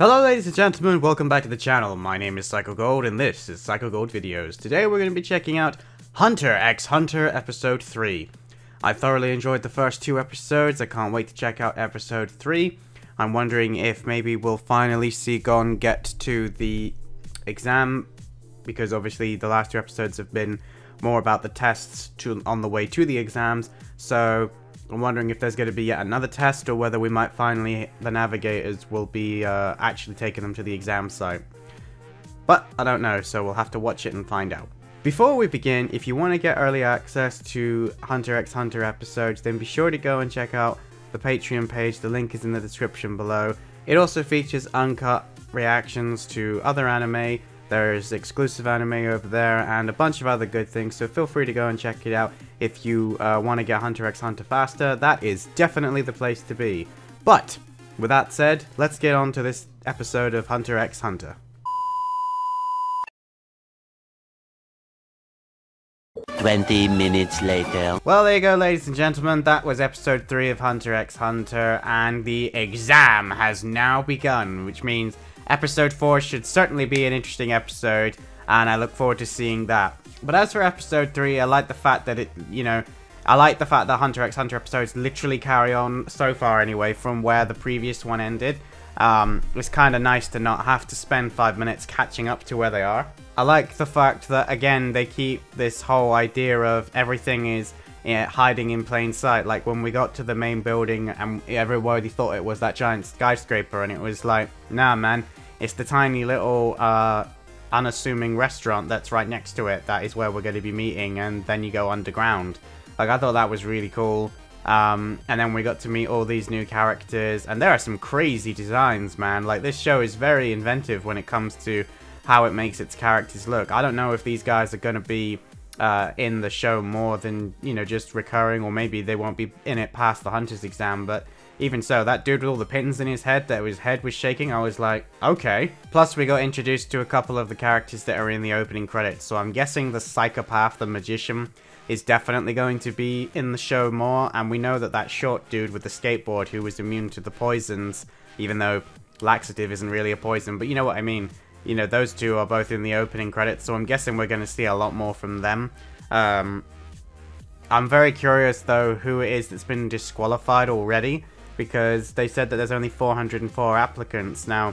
Hello ladies and gentlemen, welcome back to the channel. My name is PsychoGold and this is PsychoGold Videos. Today we're going to be checking out HunterXHunter Episode 3. I thoroughly enjoyed the first two episodes. I can't wait to check out Episode 3. I'm wondering if maybe we'll finally see Gon get to the exam, because obviously the last two episodes have been more about the tests on the way to the exams. So I'm wondering if there's going to be yet another test, or whether we might finally, the navigators will be actually taking them to the exam site. But I don't know, so we'll have to watch it and find out. Before we begin, if you want to get early access to HunterXHunter episodes, then be sure to go and check out the Patreon page. The link is in the description below. It also features uncut reactions to other anime. There's exclusive anime over there and a bunch of other good things, so feel free to go and check it out if you want to get HunterXHunter faster. That is definitely the place to be. But, with that said, let's get on to this episode of HunterXHunter. 20 minutes later. Well, there you go, ladies and gentlemen. That was episode 3 of HunterXHunter, and the exam has now begun, which means episode 4 should certainly be an interesting episode, and I look forward to seeing that. But as for episode 3, I like the fact that I like the fact that HunterXHunter episodes literally carry on, so far anyway, from where the previous one ended. It's kind of nice to not have to spend 5 minutes catching up to where they are. I like the fact that, again, they keep this whole idea of everything is hiding in plain sight. Like when we got to the main building and everybody thought it was that giant skyscraper, and it was like, nah man, it's the tiny little unassuming restaurant that's right next to it. That is where we're going to be meeting, and then you go underground. Like, I thought that was really cool. And then we got to meet all these new characters, and there are some crazy designs, man. Like, this show is very inventive when it comes to how it makes its characters look. I don't know if these guys are going to be in the show more than, you know, just recurring, or maybe they won't be in it past the Hunter's exam, but even so, that dude with all the pins in his head, that his head was shaking, I was like, okay. Plus, we got introduced to a couple of the characters that are in the opening credits, so I'm guessing the psychopath, the magician, is definitely going to be in the show more, and we know that that short dude with the skateboard who was immune to the poisons, even though laxative isn't really a poison, but you know what I mean. You know, those two are both in the opening credits, so I'm guessing we're going to see a lot more from them. I'm very curious, though, who it is that's been disqualified already, because they said that there's only 404 applicants. Now,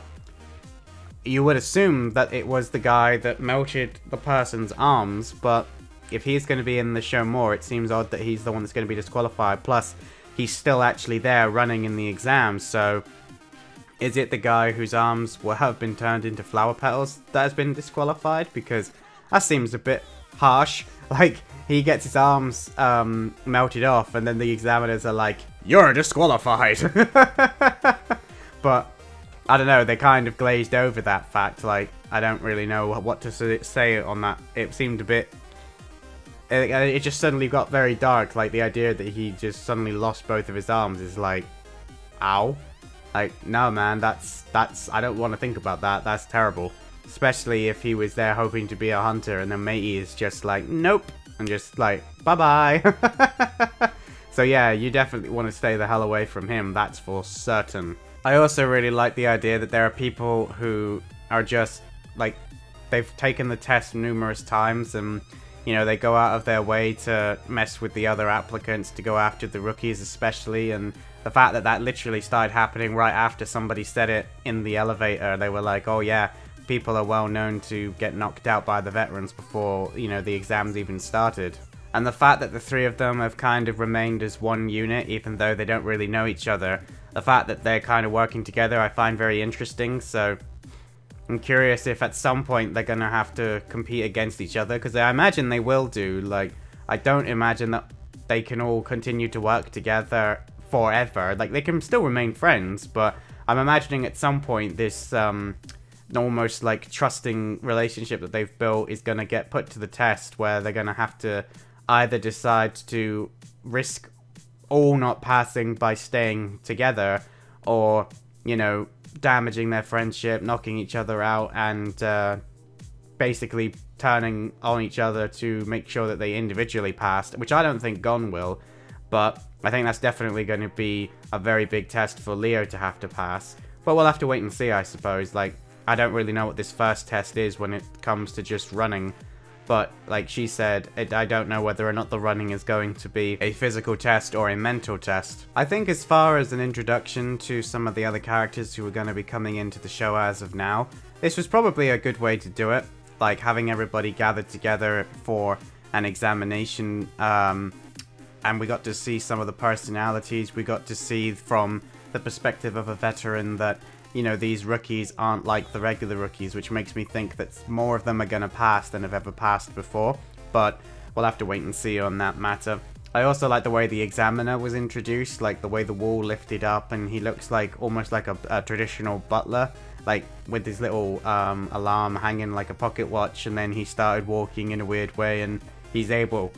you would assume that it was the guy that melted the person's arms, but if he's going to be in the show more, it seems odd that he's the one that's going to be disqualified. Plus, he's still actually there running in the exam, so is it the guy whose arms will have been turned into flower petals that has been disqualified? Because that seems a bit harsh. Like, he gets his arms melted off, and then the examiners are like, "You're disqualified." But I don't know, they kind of glazed over that fact. Like, I don't really know what to say on that. It seemed a bit, it just suddenly got very dark. Like, the idea that he just suddenly lost both of his arms is like, ow. Like, no man, that's I don't want to think about that. That's terrible. Especially if he was there hoping to be a hunter, and then Matey is just like, nope, and just like, bye-bye. So yeah, you definitely want to stay the hell away from him, that's for certain. I also really like the idea that there are people who are just, like, they've taken the test numerous times, and, you know, they go out of their way to mess with the other applicants, to go after the rookies especially, and the fact that that literally started happening right after somebody said it in the elevator. They were like, oh yeah, people are well known to get knocked out by the veterans before, you know, the exams even started. And the fact that the three of them have kind of remained as one unit, even though they don't really know each other, the fact that they're kind of working together, I find very interesting. So I'm curious if at some point they're going to have to compete against each other, because I imagine they will do. Like, I don't imagine that they can all continue to work together forever. Like, they can still remain friends, but I'm imagining at some point this almost like trusting relationship that they've built is going to get put to the test, where they're going to have to either decide to risk all not passing by staying together, or, you know, damaging their friendship, knocking each other out, and basically turning on each other to make sure that they individually passed, which I don't think Gon will. But I think that's definitely going to be a very big test for Leo to have to pass. But we'll have to wait and see, I suppose. Like, I don't really know what this first test is when it comes to just running. But, like she said, I don't know whether or not the running is going to be a physical test or a mental test. I think as far as an introduction to some of the other characters who are going to be coming into the show as of now, this was probably a good way to do it. Like, having everybody gathered together for an examination, and we got to see some of the personalities. We got to see from the perspective of a veteran that, you know, these rookies aren't like the regular rookies, which makes me think that more of them are going to pass than have ever passed before. But we'll have to wait and see on that matter. I also like the way the examiner was introduced, like the way the wall lifted up, and he looks like almost like a traditional butler, like with his little alarm hanging like a pocket watch, and then he started walking in a weird way, and he's able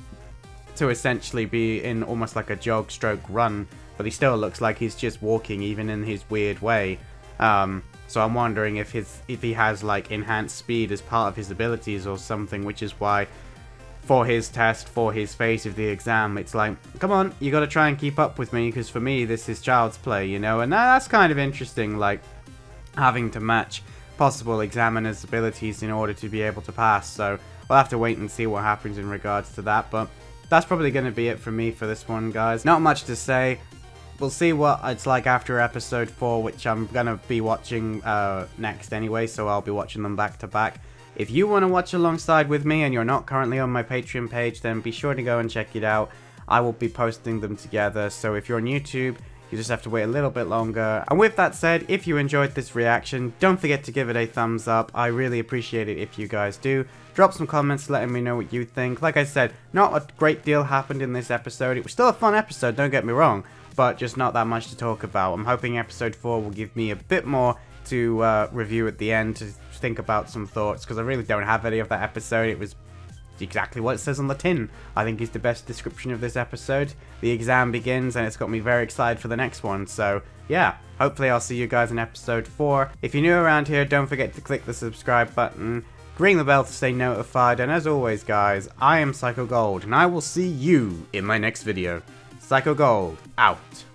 to essentially be in almost like a jog stroke run, but he still looks like he's just walking even in his weird way. So I'm wondering if he has like enhanced speed as part of his abilities or something, which is why for his test, for his phase of the exam, it's like, come on, you gotta try and keep up with me, because for me this is child's play, you know. And that's kind of interesting, like having to match possible examiners' abilities in order to be able to pass. So we'll have to wait and see what happens in regards to that, but that's probably going to be it for me for this one, guys. Not much to say. We'll see what it's like after episode 4, which I'm going to be watching next anyway, so I'll be watching them back to back. If you want to watch alongside with me and you're not currently on my Patreon page, then be sure to go and check it out. I will be posting them together, so if you're on YouTube, you just have to wait a little bit longer. And with that said, if you enjoyed this reaction, don't forget to give it a thumbs up. I really appreciate it if you guys do. Drop some comments letting me know what you think. Like I said, not a great deal happened in this episode. It was still a fun episode, don't get me wrong, but just not that much to talk about. I'm hoping episode 4 will give me a bit more to review at the end, to think about some thoughts, because I really don't have any of that episode. It was exactly what it says on the tin, I think, is the best description of this episode. The exam begins, and it's got me very excited for the next one. So yeah, hopefully I'll see you guys in episode 4. If you're new around here, don't forget to click the subscribe button, ring the bell to stay notified, and as always, guys, I am Psycho Gold, and I will see you in my next video. Psycho Gold, out.